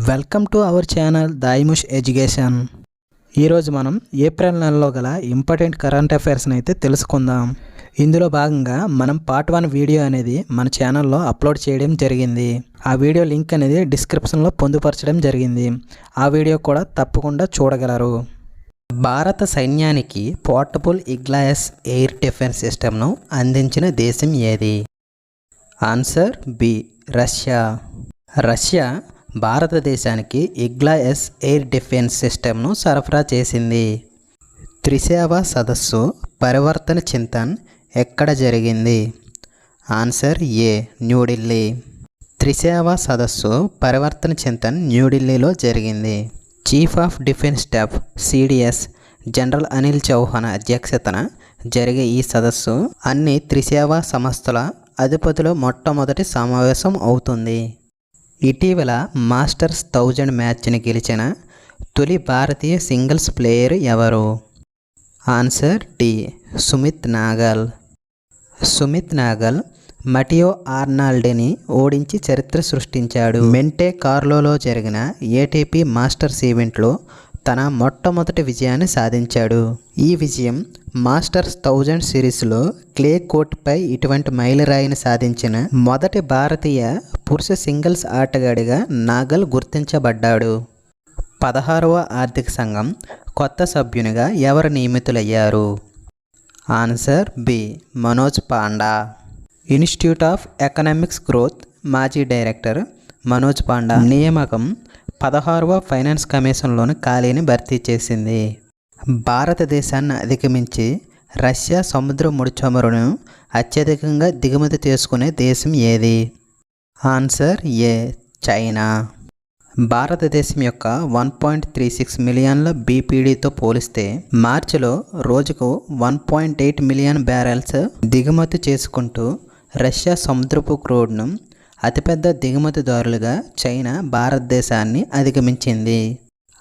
Welcome to our channel దాయిముష్ education. ఈరోజు మనం ఏప్రిల్ నెలలో గల ఇంపార్టెంట్ కరెంట్ అఫైర్స్ని అయితే తెలుసుకుందాం. ఇందులో భాగంగా మనం పార్ట్ 1 వీడియో అనేది మన ఛానల్లో అప్లోడ్ చేయడం జరిగింది. ఆ వీడియో లింక్ అనేది డిస్క్రిప్షన్లో పొందుపరచడం జరిగింది. ఆ వీడియో కూడా తప్పకుండా చూడగలరు. భారత సైన్యానికి పోర్టబుల్ ఇగ్లాయస్ ఎయిర్ డిఫెన్స్ సిస్టమ్ను అందించిన దేశం ఏది? Answer B, Russia. రష్యా భారతదేశానికి ఇగ్లాయస్ ఎయిర్ డిఫెన్స్ సిస్టమ్ను సరఫరా చేసింది. త్రిసేవ సదస్సు పరివర్తన చింతన్ ఎక్కడ జరిగింది? ఆన్సర్ ఏ, న్యూఢిల్లీ. త్రిసేవ సదస్సు పరివర్తన చింతన్ న్యూఢిల్లీలో జరిగింది. Chief of defence staff CDS general Anil Chauhan అధ్యక్షతన జరిగే ఈ సదస్సు అన్ని త్రిసేవ సంస్థల అధిపతుల మొట్టమొదటి సమావేశం అవుతుంది. ఇటీవల మాస్టర్స్ 1000 మ్యాచ్ని గెలిచిన తొలి భారతీయ సింగిల్స్ ప్లేయర్ ఎవరు? Answer D, Sumit Nagal. Sumit Nagal Matteo ఆర్నాల్డ్ని ఓడించి చరిత్ర సృష్టించాడు. మెంటే కార్లోలో జరిగిన ఏటీపీ మాస్టర్స్ ఈవెంట్లో తన మొట్టమొదటి విజయాన్ని సాధించాడు. ఈ విజయం మాస్టర్స్ 1000 సిరీస్లో క్లే కోర్టుపై ఇటువంటి మైలురాయిని సాధించిన మొదటి భారతీయ పురుష సింగిల్స్ ఆటగాడిగా నాగల్ గుర్తించబడ్డాడు. 16వ ఆర్థిక సంఘం కొత్త సభ్యునిగా ఎవరు నియమితులయ్యారు? Answer B, Manoj Panda. Institute of Economics Growth మాజీ డైరెక్టర్ మనోజ్ పాండా నియామకం 16వ ఫైనాన్స్ కమిషన్లోని ఖాళీని భర్తీ చేసింది. భారతదేశాన్ని అధిగమించి రష్యా సముద్ర ముడి చమురును అత్యధికంగా దిగుమతి చేసుకునే దేశం ఏది? ఆన్సర్ ఏ, చైనా. భారతదేశం యొక్క 1.36 మిలియన్ల బీపీడీతో పోలిస్తే మార్చిలో రోజుకు 1.8 మిలియన్ బ్యారెల్స్ దిగుమతి చేసుకుంటూ రష్యా సముద్రపు క్రూడ్ను అతిపెద్ద దిగుమతిదారులుగా చైనా భారతదేశాన్ని అధిగమించింది.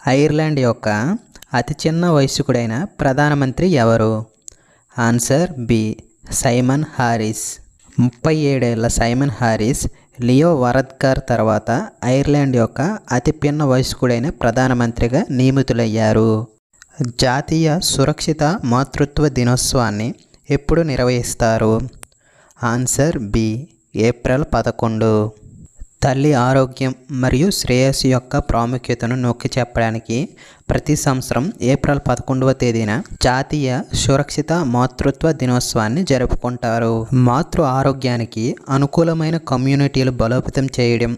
ఐర్లాండ్ యొక్క అతి చిన్న వయస్కుడైన ప్రధానమంత్రి ఎవరు? Answer B, Simon Harris. 37 ఏళ్ల సైమన్ హారిస్ లియో వరద్కర్ తర్వాత ఐర్లాండ్ యొక్క అతి పిన్న వయస్కుడైన ప్రధానమంత్రిగా నియమితులయ్యారు. జాతీయ సురక్షిత మాతృత్వ దినోత్సవాన్ని ఎప్పుడు నిర్వహిస్తారు? Answer B, April 11. తల్లి ఆరోగ్యం మరియు శ్రేయస్సు యొక్క ప్రాముఖ్యతను నొక్కి చెప్పడానికి ప్రతి సంవత్సరం ఏప్రిల్ 11వ తేదీన జాతీయ సురక్షిత మాతృత్వ దినోత్సవాన్ని జరుపుకుంటారు. మాతృ ఆరోగ్యానికి అనుకూలమైన కమ్యూనిటీలు బలోపేతం చేయడం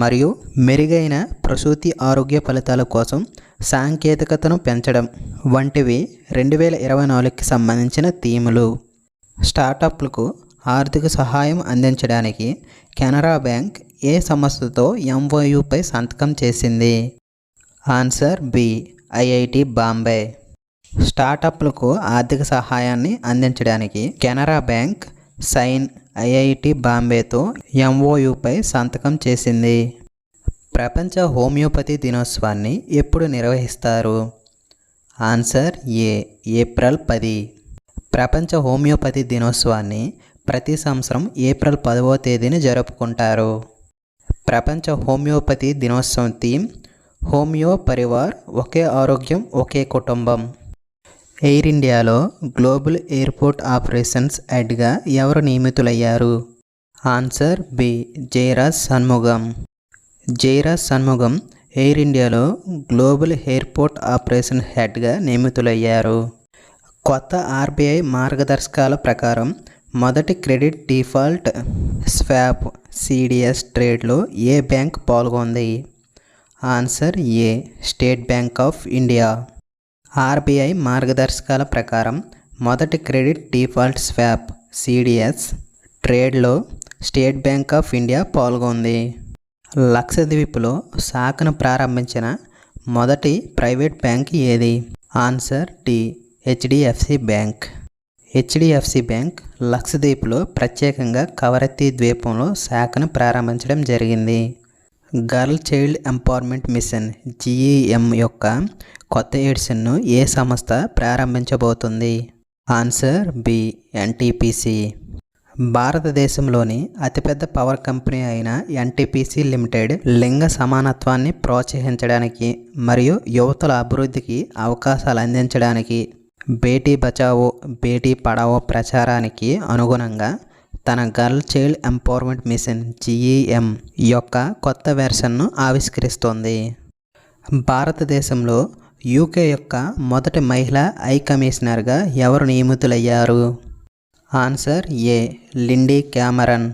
మరియు మెరుగైన ప్రసూతి ఆరోగ్య ఫలితాల కోసం సాంకేతికతను పెంచడం వంటివి 2024కి సంబంధించిన థీములు. స్టార్టప్లకు ఆర్థిక సహాయం అందించడానికి కెనరా బ్యాంక్ ఏ సంస్థతో ఎంఓయూపై సంతకం చేసింది? Answer B, IIT Bombay. స్టార్టప్లకు ఆర్థిక సహాయాన్ని అందించడానికి కెనరా బ్యాంక్ సైన్ ఐఐటి బాంబేతో ఎంఓయూపై సంతకం చేసింది. ప్రపంచ హోమియోపతి దినోత్సవాన్ని ఎప్పుడు నిర్వహిస్తారు? Answer A, April 10. ప్రపంచ హోమియోపతి దినోత్సవాన్ని ప్రతి సంవత్సరం ఏప్రిల్ 10వ తేదీని జరుపుకుంటారు. ప్రపంచ హోమియోపతి దినోత్సవం థీమ్ హోమియో పరివార్, ఒకే ఆరోగ్యం ఒకే కుటుంబం. ఎయిర్ ఇండియాలో గ్లోబల్ ఎయిర్పోర్ట్ ఆపరేషన్స్ హెడ్గా ఎవరు నియమితులయ్యారు? Answer B, Jayaraj Shanmugam. Jayaraj Shanmugam air ఇండియాలో గ్లోబల్ ఎయిర్పోర్ట్ ఆపరేషన్ హెడ్గా నియమితులయ్యారు. కొత్త ఆర్బీఐ మార్గదర్శకాల ప్రకారం మొదటి క్రెడిట్ డిఫాల్ట్ స్వాప్ సిడిఎస్ ట్రేడ్లో ఏ బ్యాంక్ పాల్గొంది? Answer A, State Bank of India. RBI మార్గదర్శకాల ప్రకారం మొదటి క్రెడిట్ డిఫాల్ట్ స్వాప్ సిడిఎస్ ట్రేడ్లో స్టేట్ బ్యాంక్ ఆఫ్ ఇండియా పాల్గొంది. లక్షద్వీప్లో శాఖను ప్రారంభించిన మొదటి ప్రైవేట్ బ్యాంక్ ఏది? Answer D, HDFC bank. HDFC bank లక్షద్వీప్లో ప్రత్యేకంగా కవరత్తి ద్వీపంలో శాఖను ప్రారంభించడం జరిగింది. Girl child empowerment mission GEM యొక్క కొత్త ఎడిషన్ను ఏ సంస్థ ప్రారంభించబోతుంది? Answer B, NTPC. భారతదేశంలోని అతిపెద్ద పవర్ కంపెనీ అయిన ఎన్టీపీసీ లిమిటెడ్ లింగ సమానత్వాన్ని ప్రోత్సహించడానికి మరియు యువతుల అభివృద్ధికి అవకాశాలు అందించడానికి బేటీ బచావో బేటీ పడావో ప్రచారానికి అనుగుణంగా తన girl child empowerment mission GEM యొక్క కొత్త వెర్షన్ను ఆవిష్కరిస్తోంది. భారతదేశంలో UK యొక్క మొదటి మహిళా హై కమిషనర్గా ఎవరు నియమితులయ్యారు? Answer A. Lindy Cameron.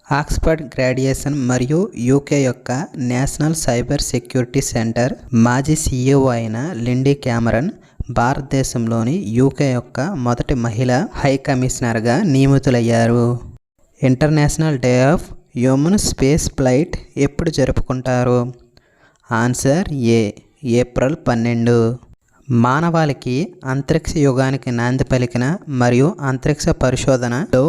Oxford graduation మరియు UK యొక్క నేషనల్ సైబర్ సెక్యూరిటీ సెంటర్ మాజీ CEO అయిన లిండీ క్యామరన్ భారతదేశంలోని UK యొక్క మొదటి మహిళా హై కమిషనర్గా నియమితులయ్యారు. International day of human space flight ఎప్పుడు జరుపుకుంటారు? Answer A. ఏప్రిల్ 12. మానవాళికి అంతరిక్ష యుగానికి నాంది పలికిన మరియు అంతరిక్ష పరిశోధనలో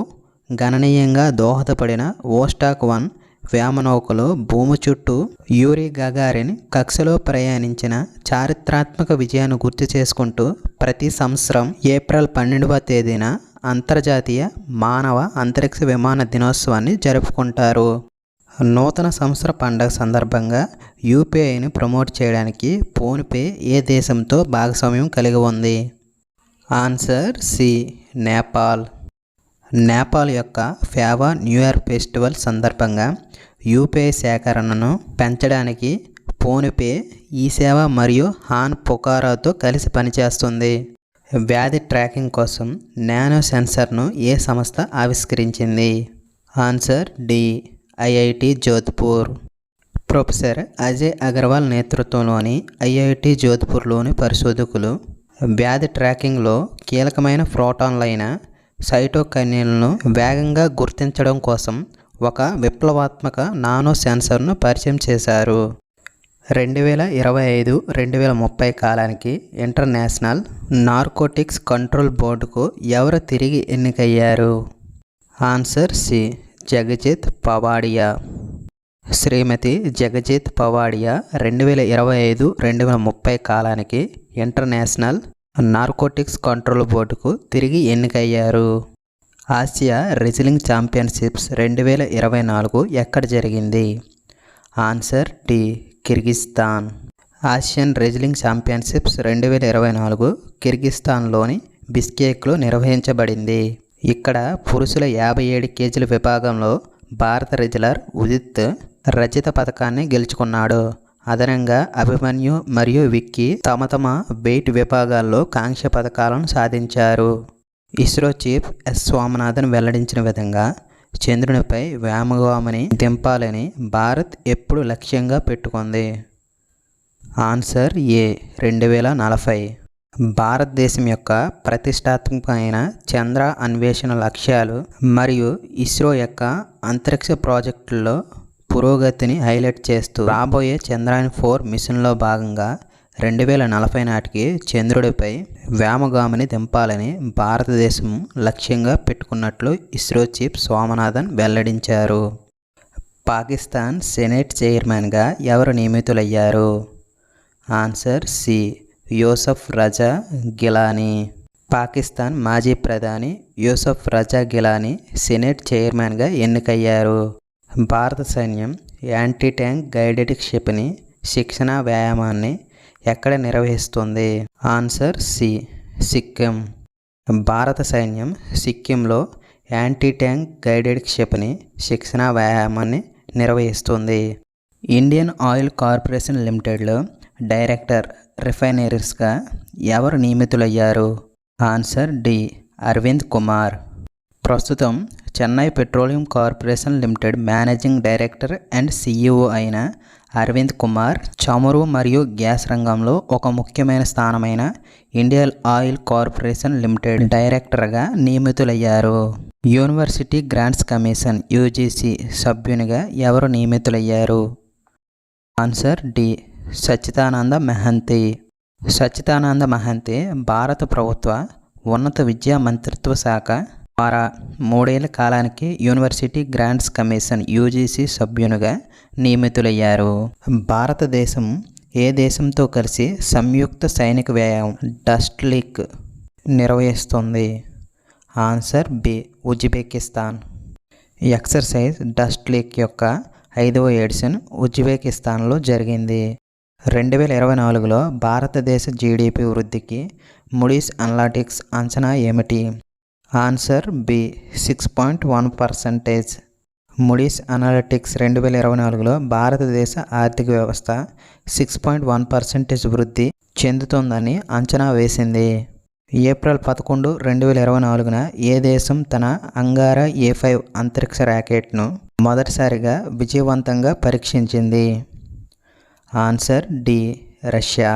గణనీయంగా దోహదపడిన వోస్టాక్ 1 వ్యోమనౌకలో భూమి చుట్టూ యూరీ గగారిన్ కక్షలో ప్రయాణించిన చారిత్రాత్మక విజయాన్ని గుర్తు చేసుకుంటూ ప్రతి సంవత్సరం ఏప్రిల్ 12వ తేదీన అంతర్జాతీయ మానవ అంతరిక్ష విమాన దినోత్సవాన్ని జరుపుకుంటారు. నూతన సంవత్సర పండుగ సందర్భంగా UPIని ప్రమోట్ చేయడానికి ఫోన్పే ఏ దేశంతో భాగస్వామ్యం కలిగి ఉంది? Answer C. నేపాల్. నేపాల్ యొక్క ఫేవా న్యూ ఇయర్ ఫెస్టివల్ సందర్భంగా UPI సేకరణను పెంచడానికి ఫోన్పే ఈ సేవ మరియు హాన్ పుకారాతో కలిసి పనిచేస్తుంది. వ్యాధి ట్రాకింగ్ కోసం నానో సెన్సర్ను ఏ సంస్థ ఆవిష్కరించింది? Answer D. IIT Jodhpur. Professor Ajay Agarwal నేతృత్వంలోని IIT జోధ్పూర్లోని పరిశోధకులు వ్యాధి ట్రాకింగ్లో కీలకమైన ప్రోటాన్లైన సైటోకైనిన్లను వేగంగా గుర్తించడం కోసం ఒక విప్లవాత్మక నానో సెన్సర్ను పరిచయం చేశారు. 2025-2030 కాలానికి ఇంటర్నేషనల్ నార్కోటిక్స్ కంట్రోల్ బోర్డుకు ఎవరు తిరిగి ఎన్నికయ్యారు? Answer C. జగజిత్ పవాడియా. శ్రీమతి జగజిత్ పవాడియా 2025-2030 కాలానికి ఇంటర్నేషనల్ నార్కోటిక్స్ కంట్రోల్ బోర్డుకు తిరిగి ఎన్నికయ్యారు. ఆసియా రెజ్లింగ్ ఛాంపియన్షిప్స్ 2024 ఎక్కడ జరిగింది? Answer D. Kyrgyzstan. Asian wrestling championships 2024 కిర్గిస్థాన్లోని బిష్కేక్లో నిర్వహించబడింది. ఇక్కడ పురుషుల 57 కేజీల విభాగంలో భారత రెజ్లర్ ఉదిత్ రజత పథకాన్ని గెలుచుకున్నాడు. అదనంగా అభిమన్యు మరియు విక్కీ తమ వెయిట్ విభాగాల్లో కాంస్య పథకాలను సాధించారు. ISRO chief yes. స్వామినాథన్ వెల్లడించిన విధంగా చంద్రునిపై వ్యోమగామిని దింపాలని భారత్ ఎప్పుడు లక్ష్యంగా పెట్టుకుంది? ఆన్సర్ ఏ. 2040. భారతదేశం యొక్క ప్రతిష్టాత్మకమైన చంద్ర అన్వేషణ లక్ష్యాలు మరియు ఇస్రో యొక్క అంతరిక్ష ప్రాజెక్టుల్లో పురోగతిని హైలైట్ చేస్తూ రాబోయే చంద్రయాన్ 4 మిషన్లో భాగంగా 2040 నాటికి చంద్రుడిపై వ్యోమగామిని దింపాలని భారతదేశం లక్ష్యంగా పెట్టుకున్నట్లు ఇస్రో చీఫ్ స్వామినాథన్ వెల్లడించారు. పాకిస్తాన్ సెనేట్ చైర్మన్గా ఎవరు నియమితులయ్యారు? Answer C. యూసఫ్ రజా గిలానీ. పాకిస్తాన్ మాజీ ప్రధాని యూసఫ్ రజా గిలానీ సెనేట్ చైర్మన్గా ఎన్నికయ్యారు. భారత సైన్యం యాంటీ ట్యాంక్ గైడెడ్ క్షిపణి శిక్షణ వ్యాయామాన్ని ఎక్కడ నిర్వహిస్తుంది? Answer C. సిక్కిం. భారత సైన్యం సిక్కింలో యాంటీ ట్యాంక్ గైడెడ్ క్షిపణి శిక్షణ వ్యాయామాన్ని నిర్వహిస్తుంది. ఇండియన్ ఆయిల్ కార్పొరేషన్ లిమిటెడ్లో డైరెక్టర్ రిఫైనరీస్గా ఎవరు నియమితులయ్యారు? Answer D. అరవింద్ కుమార్. ప్రస్తుతం Chennai petroleum corporation limited managing director and CEO అయిన అరవింద్ కుమార్ చమురు మరియు గ్యాస్ రంగంలో ఒక ముఖ్యమైన స్థానమైన ఇండియన్ ఆయిల్ కార్పొరేషన్ లిమిటెడ్ డైరెక్టర్గా నియమితులయ్యారు. యూనివర్సిటీ గ్రాంట్స్ కమిషన్ UGC సభ్యునిగా ఎవరు నియమితులయ్యారు? Answer D. సచ్చిదానంద మహంతి. సచ్చిదానంద మహంతి భారత ప్రభుత్వ ఉన్నత విద్యా మంత్రిత్వ శాఖ ద్వారా 3 ఏళ్ల కాలానికి యూనివర్సిటీ గ్రాంట్స్ కమిషన్ UGC సభ్యునిగా నియమితులయ్యారు. భారతదేశం ఏ దేశంతో కలిసి సంయుక్త సైనిక వ్యాయామం డస్ట్ లీక్ నిర్వహిస్తుంది? Answer B Uzbekistan. Exercise Dustlik యొక్క 5వ ఎడిషన్ ఉజ్బెకిస్తాన్లో జరిగింది. 2024లో భారతదేశ జీడిపి వృద్ధికి మూడీస్ అనలిటిక్స్ అంచనా ఏమిటి? Answer B 6.1%. మూడీస్ అనలిటిక్స్ 2024లో భారతదేశ ఆర్థిక వ్యవస్థ 6.1% వృద్ధి చెందుతుందని అంచనా వేసింది. ఏప్రిల్ 11, 2024న ఏ దేశం తన అంగారా A5 అంతరిక్ష రాకెట్ను మొదటిసారిగా విజయవంతంగా పరీక్షించింది? Answer D Russia.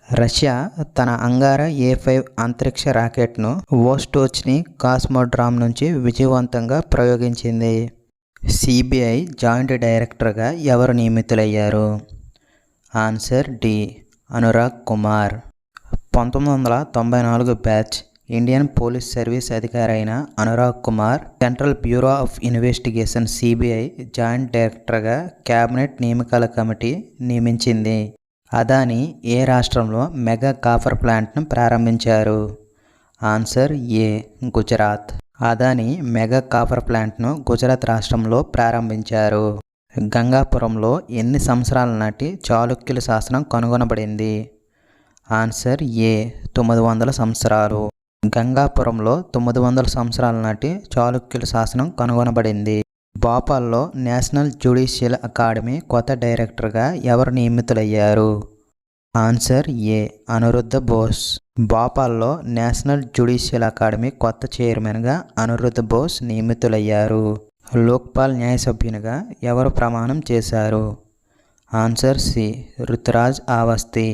రష్యా తన అంగారా A5 అంతరిక్ష రాకెట్ను వోస్టోచ్ని కాస్మోడ్రామ్ నుంచి విజయవంతంగా ప్రయోగించింది. సిబిఐ జాయింట్ డైరెక్టర్గా ఎవరు నియమితులయ్యారు? Answer D Anurag Kumar. 1994 batch Indian Police Service అధికారి అయిన Anurag Kumar Central Bureau of Investigation CBI joint డైరెక్టర్గా కేబినెట్ నియామకాల కమిటీ నియమించింది. అదానీ ఏ రాష్ట్రంలో మెగా కాపర్ ప్లాంట్ను ప్రారంభించారు? Answer A Gujarat. Adani mega copper ప్లాంట్ను గుజరాత్ రాష్ట్రంలో ప్రారంభించారు. గంగాపురంలో ఎన్ని సంవత్సరాల నాటి చాళుక్యుల శాసనం కనుగొనబడింది? ఆన్సర్ ఏ 900 సంవత్సరాలు. గంగాపురంలో 900 సంవత్సరాల నాటి చాళుక్యుల శాసనం కనుగొనబడింది. భోపాల్లో నేషనల్ జ్యుడిషియల్ అకాడమీ కొత్త డైరెక్టర్గా ఎవరు నియమితులయ్యారు? Answer A Aniruddha Bose. భోపాల్లో నేషనల్ జ్యుడిషియల్ అకాడమీ కొత్త చైర్మన్గా అనిరుద్ధ బోస్ నియమితులయ్యారు. లోక్పాల్ న్యాయ సభ్యునిగా ఎవరు ప్రమాణం చేశారు? Answer C Rituraj Awasthi.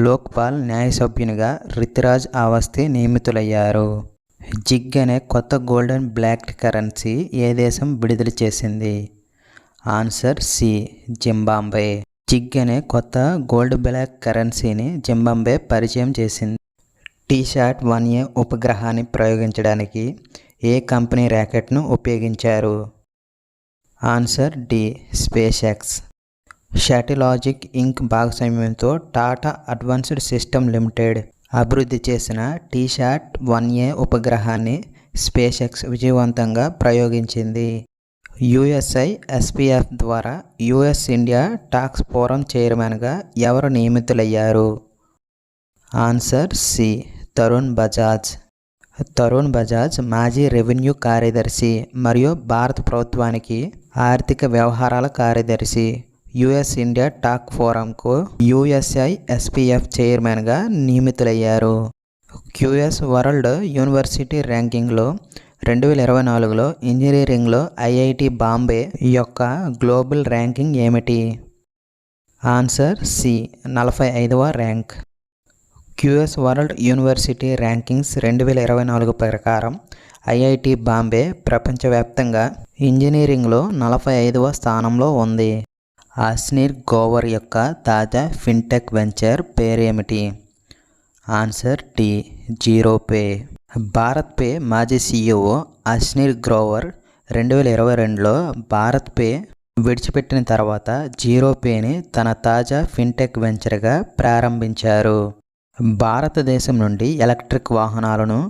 లోక్పాల్ న్యాయ సభ్యునిగా రుతురాజ్ అవస్థి నియమితులయ్యారు. జిగ్ అనే కొత్త గోల్డెన్ బ్లాక్ కరెన్సీ ఏ దేశం విడుదల చేసింది? Answer C Zimbabwe. జిగ్ అనే కొత్త గోల్డ్ బ్లాక్ కరెన్సీని జింబాబ్వే పరిచయం చేసింది. టీశాట్ 1A ఉపగ్రహాన్ని ప్రయోగించడానికి ఏ కంపెనీ రాకెట్ను ఉపయోగించారు? Answer D SpaceX. Satellogic Inc భాగస్వామ్యంతో టాటా అడ్వాన్స్డ్ సిస్టమ్ లిమిటెడ్ అభివృద్ధి చేసిన టీశాట్ 1A ఉపగ్రహాన్ని స్పేస్ ఎక్స్ విజయవంతంగా ప్రయోగించింది. యుఎస్ఐ ఎస్పీఎఫ్ ద్వారా యుఎస్ ఇండియా టాక్స్ ఫోరం చైర్మన్గా ఎవరు నియమితులయ్యారు? Answer C Tarun Bajaj. తరుణ్ బజాజ్ మాజీ రెవెన్యూ కార్యదర్శి మరియు భారత ప్రభుత్వానికి ఆర్థిక వ్యవహారాల కార్యదర్శి. యుఎస్ ఇండియా టాక్ ఫోరంకు యుఎస్ఐ ఎస్పీఎఫ్ చైర్మన్గా నియమితులయ్యారు. క్యూఎస్ వరల్డ్ యూనివర్సిటీ ర్యాంకింగ్లో 2024లో ఇంజనీరింగ్లో ఐఐటి బాంబే యొక్క గ్లోబల్ ర్యాంకింగ్ ఏమిటి? ఆన్సర్ సి 45వ rank. QS world university rankings 2024 ప్రకారం ఐఐటి బాంబే ప్రపంచవ్యాప్తంగా ఇంజనీరింగ్లో 45వ స్థానంలో ఉంది. అస్నీర్ గ్రోవర్ యొక్క తాజా ఫిన్టెక్ వెంచర్ పేరేమిటి? Answer D Zeropay. BharatPe మాజీ సీఈఓ అస్నీర్ గ్రోవర్ 2022లో భారత్ పే విడిచిపెట్టిన తర్వాత జీరోపేని తన తాజా ఫిన్టెక్ వెంచర్గా ప్రారంభించారు. భారతదేశం నుండి ఎలక్ట్రిక్ వాహనాలను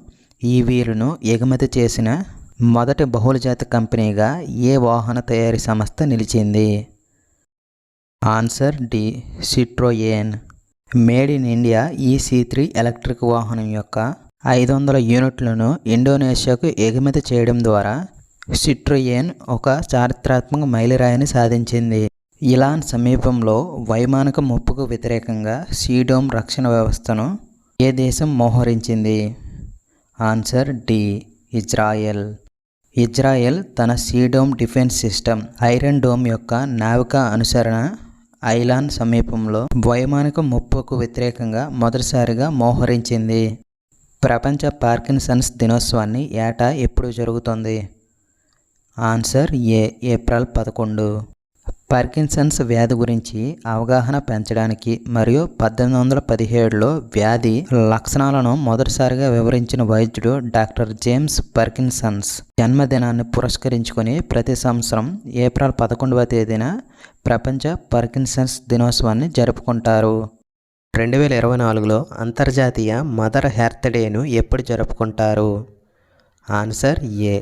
ఈవీలను ఎగుమతి చేసిన మొదటి బహుళజాతి కంపెనీగా ఏ వాహన తయారీ సంస్థ నిలిచింది? Answer D Citroen. Made in India EC3 electric వాహనం యొక్క 500 యూనిట్లను ఇండోనేషియాకు ఎగుమతి చేయడం ద్వారా సిట్రోయెన్ ఒక చారిత్రాత్మక మైలురాయిని సాధించింది. ఇలాన్ సమీపంలో వైమానిక ముప్పుకు వ్యతిరేకంగా సీడోమ్ రక్షణ వ్యవస్థను ఏ దేశం మోహరించింది? Answer D Israel. ఇజ్రాయెల్ తన C Dome defence system Iron Dome యొక్క నావికా అనుసరణ ఐలాన్ సమీపంలో వైమానిక ముప్పుకు వ్యతిరేకంగా మొదటిసారిగా మోహరించింది. ప్రపంచ పార్కిన్సన్స్ దినోత్సవాన్ని ఏటా ఎప్పుడు జరుగుతుంది? Answer A April 11. పార్కిన్సన్స్ వ్యాధి గురించి అవగాహన పెంచడానికి మరియు 1817లో వ్యాధి లక్షణాలను మొదటిసారిగా వివరించిన వైద్యుడు డాక్టర్ జేమ్స్ పార్కిన్సన్స్ జన్మదినాన్ని పురస్కరించుకొని ప్రతి సంవత్సరం ఏప్రిల్ 11వ తేదీన ప్రపంచ పార్కిన్సన్స్ దినోత్సవాన్ని జరుపుకుంటారు. 2024లో అంతర్జాతీయ మదర్ హెల్త్ డేను ఎప్పుడు జరుపుకుంటారు? Answer A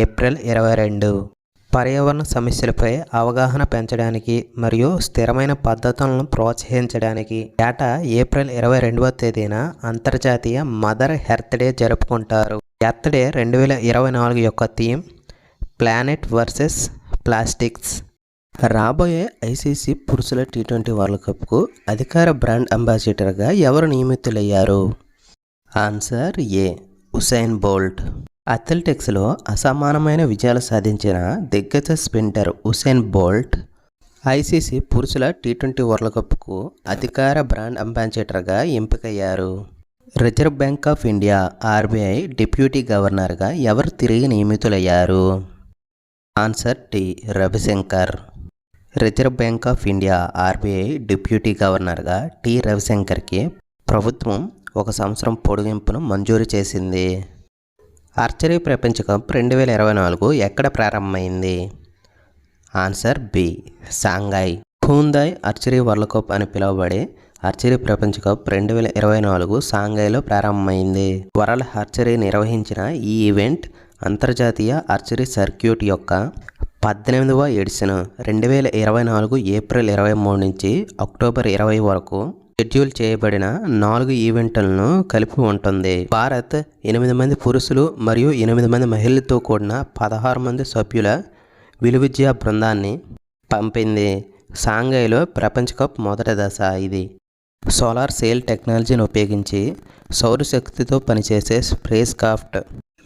April 22. పర్యావరణ సమస్యలపై అవగాహన పెంచడానికి మరియు స్థిరమైన పద్ధతులను ప్రోత్సహించడానికి ఏటా ఏప్రిల్ 22వ తేదీన అంతర్జాతీయ మదర్ ఎర్త్ డే జరుపుకుంటారు. ఎర్త్ డే 2024 యొక్క థీమ్ ప్లానెట్ వర్సెస్ ప్లాస్టిక్స్. రాబోయే ఐసీసీ పురుషుల T20 వరల్డ్ కప్కు అధికార బ్రాండ్ అంబాసిడర్గా ఎవరు నియమితులయ్యారు? ఆన్సర్ ఏ ఉసైన్ బోల్ట్. అథ్లెటిక్స్లో అసమానమైన విజయాలు సాధించిన దిగ్గజ స్ప్రింటర్ ఉసైన్ బోల్ట్ ఐసీసీ పురుషుల T20 వరల్డ్ కప్కు అధికార బ్రాండ్ అంబాసిడర్గా ఎంపికయ్యారు. Reserve Bank of India RBI deputy గవర్నర్గా ఎవరు తిరిగి నియమితులయ్యారు? Answer T Ravishankar. Reserve Bank of India RBI deputy గవర్నర్గా టి రవిశంకర్కి ప్రభుత్వం 1 సంవత్సరం పొడిగింపును మంజూరు చేసింది. ఆర్చరీ ప్రపంచ కప్ 2024 ఎక్కడ ప్రారంభమైంది? Answer B Shanghai. Hyundai archery world cup అని పిలువబడే ఆర్చరీ ప్రపంచ కప్ 2024 షాంఘైలో ప్రారంభమైంది. వరల్డ్ ఆర్చరీ నిర్వహించిన ఈ ఈవెంట్ అంతర్జాతీయ ఆర్చరీ సర్క్యూట్ యొక్క 18వ ఎడిషన్ 2024 ఏప్రిల్ 23 నుంచి అక్టోబర్ 20 వరకు షెడ్యూల్ చేయబడిన 4 ఈవెంట్లను కలిపి ఉంటుంది. భారత్ 8 మంది పురుషులు మరియు 8 మంది మహిళలతో కూడిన 16 మంది సభ్యుల విలువిద్యా బృందాన్ని పంపింది. షాంఘైలో ప్రపంచ కప్ మొదటి దశ ఇది. సోలార్ సెల్ టెక్నాలజీని ఉపయోగించి సౌరశక్తితో పనిచేసే స్పేస్ క్రాఫ్ట్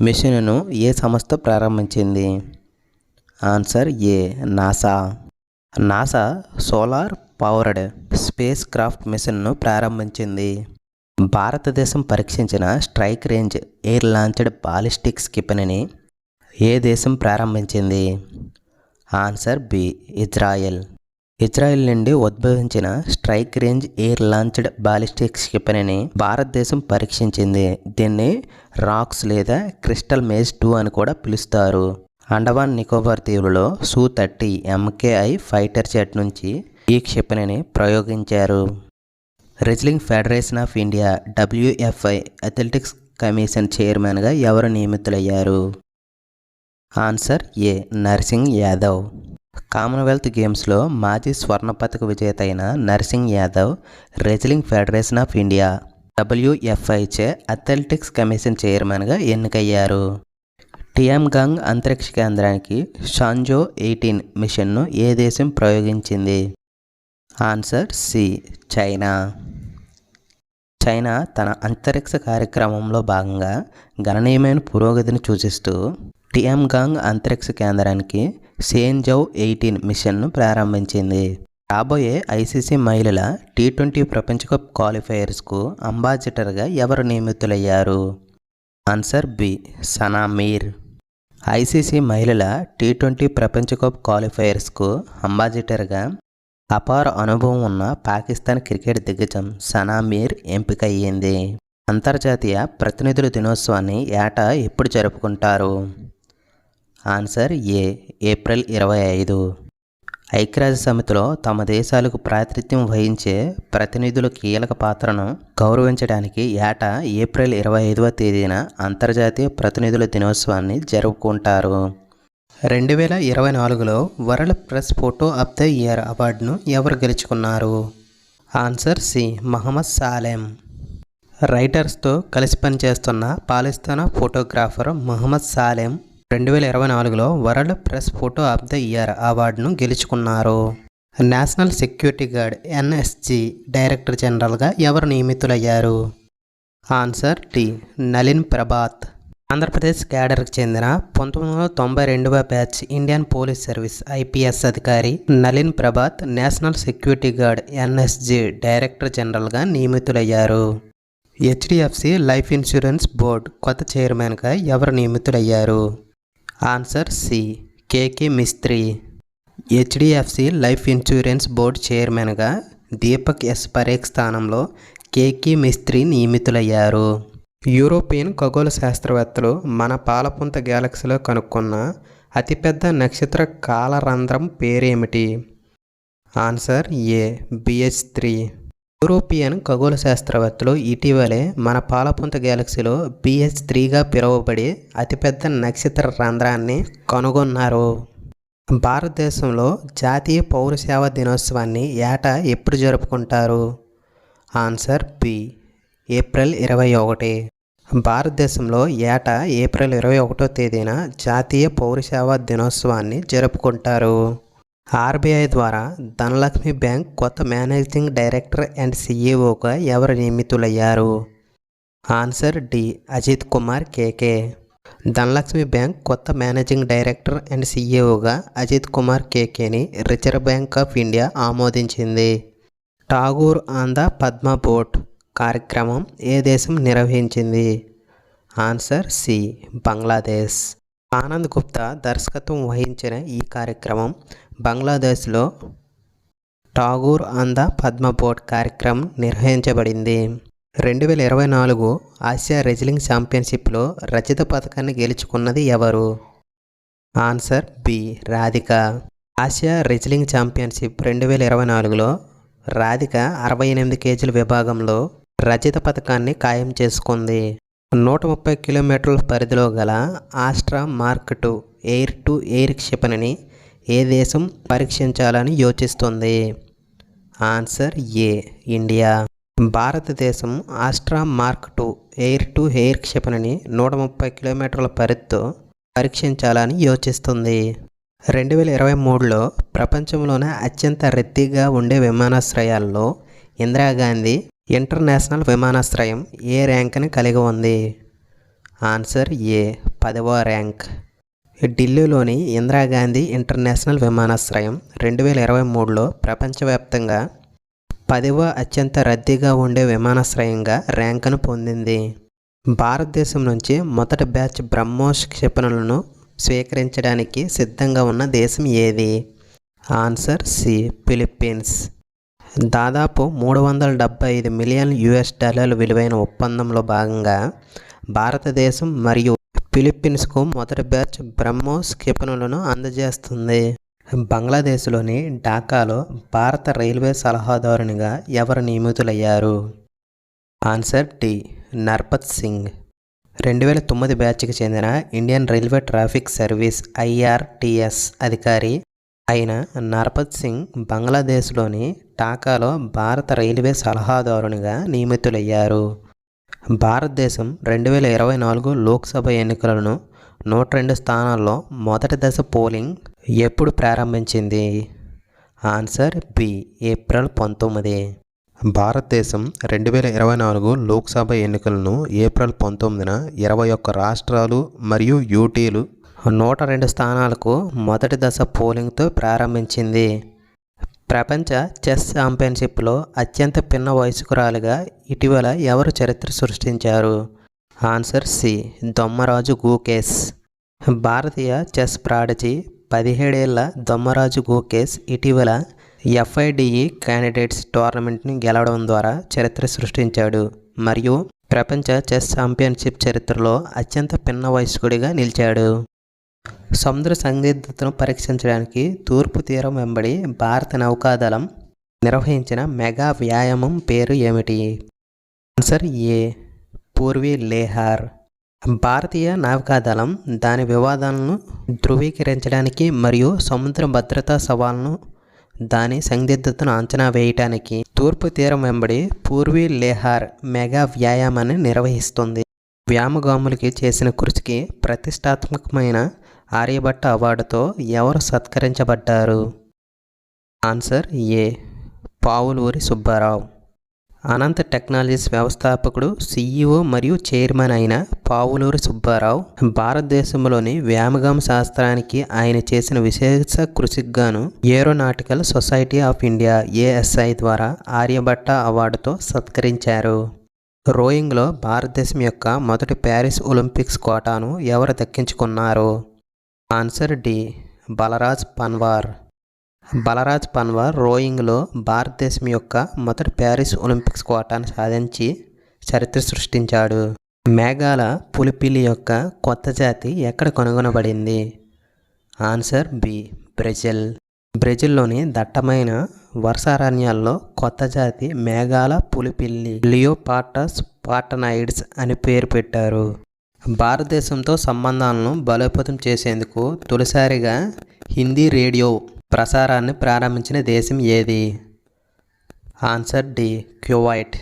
మిషన్ను ఏ సంస్థ ప్రారంభించింది? Answer A NASA. NASA solar powered spacecraft మిషన్ను ప్రారంభించింది. భారతదేశం పరీక్షించిన strike range air launched ballistic క్షిపణిని ఏ దేశం ప్రారంభించింది? Answer B Israel. ఇజ్రాయెల్ నుండి ఉద్భవించిన strike range air launched ballistic క్షిపణిని భారతదేశం పరీక్షించింది. దీన్ని రాక్స్ లేదా క్రిస్టల్ మేజ్ 2 అని కూడా పిలుస్తారు. అండమాన్ నికోబార్ దీవులలో Su-30 MKI ఫైటర్ జెట్ నుంచి ఈ క్షిపణిని ప్రయోగించారు. Wrestling Federation of India WFI athletics commission చైర్మన్గా ఎవరు నియమితులయ్యారు? Answer A Narsingh Yadav. Commonwealth గేమ్స్లో మాజీ స్వర్ణ పతక విజేత అయిన Narsingh Yadav Wrestling Federation of India WFI చే అథ్లెటిక్స్ కమిషన్ చైర్మన్గా ఎన్నికయ్యారు. టియాంగాంగ్ అంతరిక్ష కేంద్రానికి షాంజో 18 మిషన్ను ఏ దేశం ప్రయోగించింది? Answer C China. చైనా తన అంతరిక్ష కార్యక్రమంలో భాగంగా గణనీయమైన పురోగతిని సూచిస్తూ టియాంగాంగ్ అంతరిక్ష కేంద్రానికి షాంజో 18 మిషన్ను ప్రారంభించింది. రాబోయే ఐసీసీ మహిళల T20 ప్రపంచ కప్ క్వాలిఫైయర్స్కు అంబాసిడర్గా ఎవరు నియమితులయ్యారు? ఆన్సర్ బి సనా మీర్. ఐసీసీ మహిళల T20 ప్రపంచ కప్ క్వాలిఫైయర్స్కు అంబాసిడర్గా అపార అనుభవం ఉన్న పాకిస్తాన్ క్రికెట్ దిగ్గజం సనా మీర్ ఎంపికయ్యింది. అంతర్జాతీయ ప్రతినిధుల దినోత్సవాన్ని ఏటా ఎప్పుడు జరుపుకుంటారు? Answer A April 25. ఐక్యరాజ్య సమితిలో తమ దేశాలకు ప్రాతినిధ్యం వహించే ప్రతినిధుల కీలక పాత్రను గౌరవించడానికి ఏటా ఏప్రిల్ 25వ తేదీన అంతర్జాతీయ ప్రతినిధుల దినోత్సవాన్ని జరుపుకుంటారు. 2024లో World Press Photo of the Year అవార్డును ఎవరు గెలుచుకున్నారు? Answer C Mohammed Salem. రైటర్స్తో కలిసి పనిచేస్తున్న పాలస్తీనా ఫోటోగ్రాఫర్ మహమ్మద్ సాలెం 2024లో World Press Photo of the Year అవార్డును గెలుచుకున్నారు. National Security Guard NSG director జనరల్గా ఎవరు నియమితులయ్యారు? Answer D Nalin Prabhat. ఆంధ్రప్రదేశ్ క్యాడర్కి చెందిన 1992వ batch Indian Police Service IPS అధికారి Nalin Prabhat National Security Guard NSG director జనరల్గా నియమితులయ్యారు. HDFC లైఫ్ ఇన్సూరెన్స్ బోర్డ్ కొత్త చైర్మన్గా ఎవరు నియమితులయ్యారు? Answer C KK Mistry. HDFC life insurance board చైర్మన్గా దీపక్ S పరేఖ్ స్థానంలో KK మిస్త్రీ నియమితులయ్యారు. యూరోపియన్ ఖగోళ శాస్త్రవేత్తలు మన పాలపుంత గ్యాలక్సీలో కనుక్కున్న అతిపెద్ద నక్షత్ర కాలరంధ్రం పేరేమిటి? ఆన్సర్ ఏ BH3. యూరోపియన్ ఖగోళ శాస్త్రవేత్తలు ఇటీవలే మన పాలపుంత గ్యాలక్సీలో BH3గా పిలువబడే అతిపెద్ద నక్షత్ర రంధ్రాన్ని కనుగొన్నారు. భారతదేశంలో జాతీయ పౌర సేవా దినోత్సవాన్ని ఏటా ఎప్పుడు జరుపుకుంటారు? Answer B. ఏప్రిల్ 21. భారతదేశంలో ఏటా ఏప్రిల్ 21వ తేదీన జాతీయ పౌర సేవా దినోత్సవాన్ని జరుపుకుంటారు. RBI ద్వారా ధనలక్ష్మి బ్యాంక్ కొత్త మేనేజింగ్ డైరెక్టర్ అండ్ CEOగా ఎవరు నియమితులయ్యారు? Answer D. Ajit Kumar K K. Dhanlaxmi bank కొత్త మేనేజింగ్ డైరెక్టర్ అండ్ CEOగా అజిత్ కుమార్ కేకేని రిజర్వ్ బ్యాంక్ ఆఫ్ ఇండియా ఆమోదించింది. Tagore on the Padma boat కార్యక్రమం ఏ దేశం నిర్వహించింది? Answer C. బంగ్లాదేశ్. ఆనంద్ గుప్తా దర్శకత్వం వహించిన ఈ కార్యక్రమం బంగ్లాదేశ్లో Tagore on the Padma boat కార్యక్రమం నిర్వహించబడింది. 2024 ఆసియా రెజ్లింగ్ ఛాంపియన్షిప్లో రజత పథకాన్ని గెలుచుకున్నది ఎవరు? Answer B. Radhika. Asia wrestling championship 2024లో రాధిక 68 కేజీల విభాగంలో రజత పథకాన్ని ఖాయం చేసుకుంది. 130 కిలోమీటర్ల పరిధిలో గల ఆస్ట్రా మార్క్ 2 ఎయిర్ టు ఎయిర్ క్షిపణిని ఏ దేశం పరీక్షించాలని యోచిస్తుంది? ఆన్సర్ ఏ. ఇండియా. భారతదేశం ఆస్ట్రా మార్క్ 2 ఎయిర్ టు ఎయిర్ క్షిపణిని 130 కిలోమీటర్ల పరిధితో పరీక్షించాలని యోచిస్తుంది. 2023లో ప్రపంచంలోనే అత్యంత రద్దీగా ఉండే విమానాశ్రయాల్లో ఇందిరాగాంధీ ఇంటర్నేషనల్ విమానాశ్రయం ఏ ర్యాంక్ని కలిగి ఉంది? ఆన్సర్ ఏ. 10వ ర్యాంక్. ఢిల్లీలోని ఇందిరాగాంధీ ఇంటర్నేషనల్ విమానాశ్రయం 2023లో ప్రపంచవ్యాప్తంగా 10వ అత్యంత రద్దీగా ఉండే విమానాశ్రయంగా ర్యాంకును పొందింది. భారతదేశం నుంచి మొదటి బ్యాచ్ బ్రహ్మోస్ క్షిపణులను స్వీకరించడానికి సిద్ధంగా ఉన్న దేశం ఏది? Answer C. ఫిలిప్పీన్స్. దాదాపు $375 మిలియన్ విలువైన ఒప్పందంలో భాగంగా భారతదేశం మరియు ఫిలిప్పీన్స్కు మొదటి బ్యాచ్ బ్రహ్మోస్ క్షిపణులను అందజేస్తుంది. బంగ్లాదేశ్లోని ఢాకాలో భారత రైల్వే సలహాదారునిగా ఎవరు నియమితులయ్యారు? Answer D. నర్పత్ సింగ్. 2009 బ్యాచ్కి చెందిన Indian Railway Traffic Service IRTS అధికారి అయిన నర్పత్ సింగ్ బంగ్లాదేశ్లోని ఢాకాలో భారత రైల్వే సలహాదారునిగా నియమితులయ్యారు. భారతదేశం 2024 లోక్సభ ఎన్నికలను 102 స్థానాల్లో మొదటి దశ పోలింగ్ ఎప్పుడు ప్రారంభించింది? Answer B. ఏప్రిల్ 19. భారతదేశం 2024 లోక్సభ ఎన్నికలను ఏప్రిల్ 19న 21 రాష్ట్రాలు మరియు UTలు 102 స్థానాలకు మొదటి దశ పోలింగ్తో ప్రారంభించింది. ప్రపంచ చెస్ ఛాంపియన్షిప్లో అత్యంత పిన్న వయస్కురాలిగా ఇటీవల ఎవరు చరిత్ర సృష్టించారు? Answer C. దొమ్మరాజు గూకేస్. భారతీయ చెస్ ప్రాడజీ 17 ఏళ్ల దొమ్మరాజు గూకేస్ ఇటీవల FIDE క్యాండిడేట్స్ టోర్నమెంట్ని గెలవడం ద్వారా చరిత్ర సృష్టించాడు మరియు ప్రపంచ చెస్ ఛాంపియన్షిప్ చరిత్రలో అత్యంత పిన్న వయస్కుడిగా నిలిచాడు. సముద్ర సందిగ్ధతను పరీక్షించడానికి తూర్పు తీరం వెంబడి భారత నౌకాదళం నిర్వహించిన మెగా వ్యాయామం పేరు ఏమిటి? ఆన్సర్ ఏ. పూర్వీ లేహార్. భారతీయ నావికాదళం దాని వివాదాలను ధృవీకరించడానికి మరియు సముద్ర భద్రతా సవాళ్లను దాని సందిగ్ధతను అంచనా వేయటానికి తూర్పు తీరం వెంబడి పూర్వీ లేహార్ మెగా వ్యాయామాన్ని నిర్వహిస్తుంది. వ్యామగాములకి చేసిన కృషికి ప్రతిష్టాత్మకమైన ఆర్యభట్ట అవార్డుతో ఎవరు సత్కరించబడ్డారు? ఆన్సర్ ఏ. పావులూరి సుబ్బారావు. అనంత టెక్నాలజీస్ వ్యవస్థాపకుడు, CEO మరియు చైర్మన్ అయిన పావులూరి సుబ్బారావు భారతదేశంలోని వ్యామగామ శాస్త్రానికి ఆయన చేసిన విశేష కృషికి గాను aeronautical society of India ASI ద్వారా ఆర్యభట్ట అవార్డుతో సత్కరించారు. రోయింగ్లో భారతదేశం యొక్క మొదటి ప్యారిస్ ఒలింపిక్స్ కోటాను ఎవరు దక్కించుకున్నారు? Answer D. బలరాజ్ పన్వార్. బలరాజ్ పన్వార్ రోయింగ్లో భారతదేశం యొక్క మొదటి ప్యారిస్ ఒలింపిక్స్ కోటాను సాధించి చరిత్ర సృష్టించాడు. మేఘాల పులిపిల్లి యొక్క కొత్త జాతి ఎక్కడ కనుగొనబడింది? Answer B. బ్రెజిల్. బ్రెజిల్లోని దట్టమైన వర్షారణ్యాల్లో కొత్త జాతి మేఘాల పులిపిల్లి లియోపార్టస్ పాటనాయిడ్స్ అని పేరు పెట్టారు. భారతదేశంతో సంబంధాలను బలోపేతం చేసేందుకు తొలిసారిగా హిందీ రేడియో ప్రసారాన్ని ప్రారంభించిన దేశం ఏది? Answer D, Kuwait.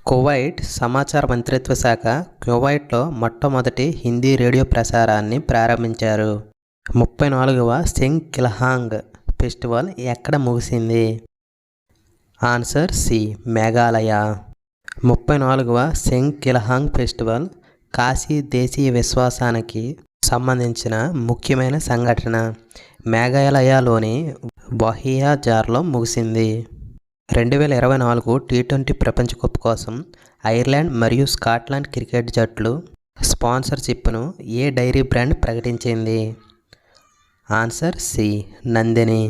కువైట్ సమాచార మంత్రిత్వ శాఖ కువైట్లో మొట్టమొదటి హిందీ రేడియో ప్రసారాన్ని ప్రారంభించారు. 34వ సెంగ్ కిల్హాంగ్ ఫెస్టివల్ ఎక్కడ ముగిసింది? Answer C, Meghalaya. 34వ సెంగ్ కిల్హాంగ్ ఫెస్టివల్ కాశీ దేశీయ విశ్వాసానికి సంబంధించిన ముఖ్యమైన సంఘటన మేఘాలయలోని బహియాజార్లో ముగిసింది. 2024 టీ20 ప్రపంచ కప్ కోసం ఐర్లాండ్ మరియు స్కాట్లాండ్ క్రికెట్ జట్లు స్పాన్సర్షిప్ను ఏ డైరీ బ్రాండ్ ప్రకటించింది? Answer C, Nandini.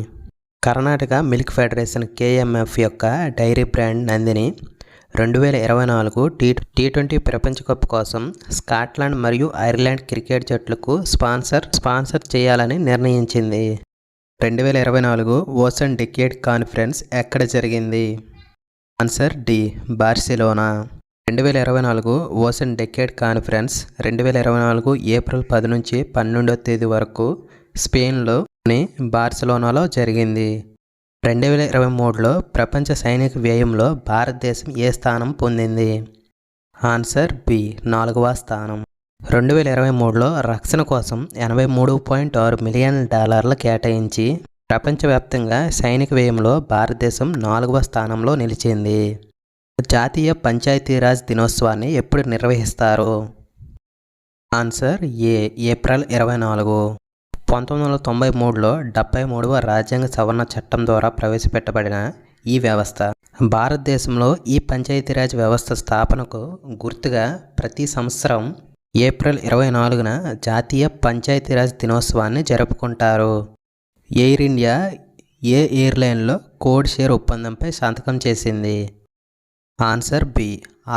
Karnataka milk federation KMF యొక్క డైరీ బ్రాండ్ నందిని 2024 టీ20 ప్రపంచ కప్ కోసం స్కాట్లాండ్ మరియు ఐర్లాండ్ క్రికెట్ జట్లకు స్పాన్సర్ చేయాలని నిర్ణయించింది. 2024 ఓషన్ డెకేడ్ కాన్ఫరెన్స్ ఎక్కడ జరిగింది? Answer D, Barcelona. 2024 ocean decade conference 2024 April 10 నుంచి 12వ తేదీ వరకు స్పెయిన్లోని బార్సిలోనాలో జరిగింది. 2023లో ప్రపంచ సైనిక వ్యయంలో భారతదేశం ఏ స్థానం పొందింది? ఆన్సర్ బి, 4వ స్థానం. 2023లో రక్షణ కోసం $83.6 మిలియన్ కేటాయించి ప్రపంచవ్యాప్తంగా సైనిక వ్యయంలో భారతదేశం 4వ స్థానంలో నిలిచింది. జాతీయ పంచాయతీరాజ్ దినోత్సవాన్ని ఎప్పుడు నిర్వహిస్తారు? Answer A, April 24. 1993లో 73వ రాజ్యాంగ సవరణ చట్టం ద్వారా ప్రవేశపెట్టబడిన ఈ వ్యవస్థ భారతదేశంలో ఈ పంచాయతీరాజ్ వ్యవస్థ స్థాపనకు గుర్తుగా ప్రతి సంవత్సరం ఏప్రిల్ 24న జాతీయ పంచాయతీరాజ్ దినోత్సవాన్ని జరుపుకుంటారు. ఎయిర్ ఇండియా ఏ ఎయిర్లైన్లో కోడ్ షేర్ ఒప్పందంపై సంతకం చేసింది? Answer B,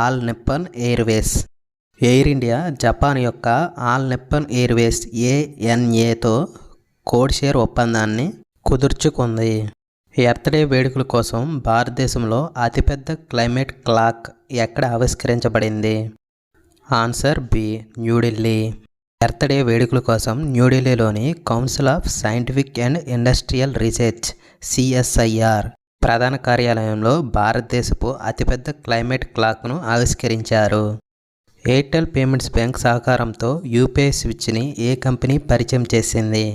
All Nippon Airways. Air India Japan యొక్క ఆల్ నిప్పన్ ఎయిర్వేస్ ANAతో కోడ్ షేర్ ఒప్పందాన్ని కుదుర్చుకుంది. ఎర్త్ డే వేడుకల కోసం భారతదేశంలో అతిపెద్ద క్లైమేట్ క్లాక్ ఎక్కడ ఆవిష్కరించబడింది? Answer B, New Delhi. Earth Day వేడుకల కోసం న్యూఢిల్లీలోని Council of Scientific and Industrial Research CSIR ప్రధాన కార్యాలయంలో భారతదేశపు అతిపెద్ద క్లైమేట్ క్లాక్ను ఆవిష్కరించారు. ఎయిర్టెల్ పేమెంట్స్ బ్యాంక్ సహకారంతో UPI స్విచ్ని ఏ కంపెనీ పరిచయం చేసింది?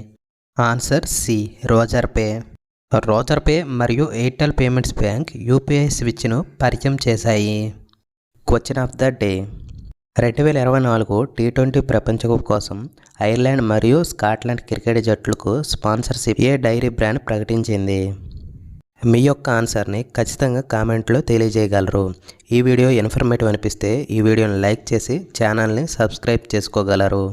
Answer C, రోజర్పే. రోజర్పే మరియు ఎయిర్టెల్ పేమెంట్స్ బ్యాంక్ UPI స్విచ్ను పరిచయం చేశాయి. Question of the day. 2024 టీ20 ప్రపంచ కప్ కోసం ఐర్లాండ్ మరియు స్కాట్లాండ్ క్రికెట్ జట్లకు స్పాన్సర్షిప్ ఏ డైరీ బ్రాండ్ ప్రకటించింది? మీ యొక్క ఆన్సర్ని ఖచ్చితంగా కామెంట్లో తెలియజేయగలరు. ఈ వీడియో ఇన్ఫర్మేటివ్ అనిపిస్తే ఈ వీడియోని లైక్ చేసి ఛానల్ని సబ్స్క్రైబ్ చేసుకోగలరు.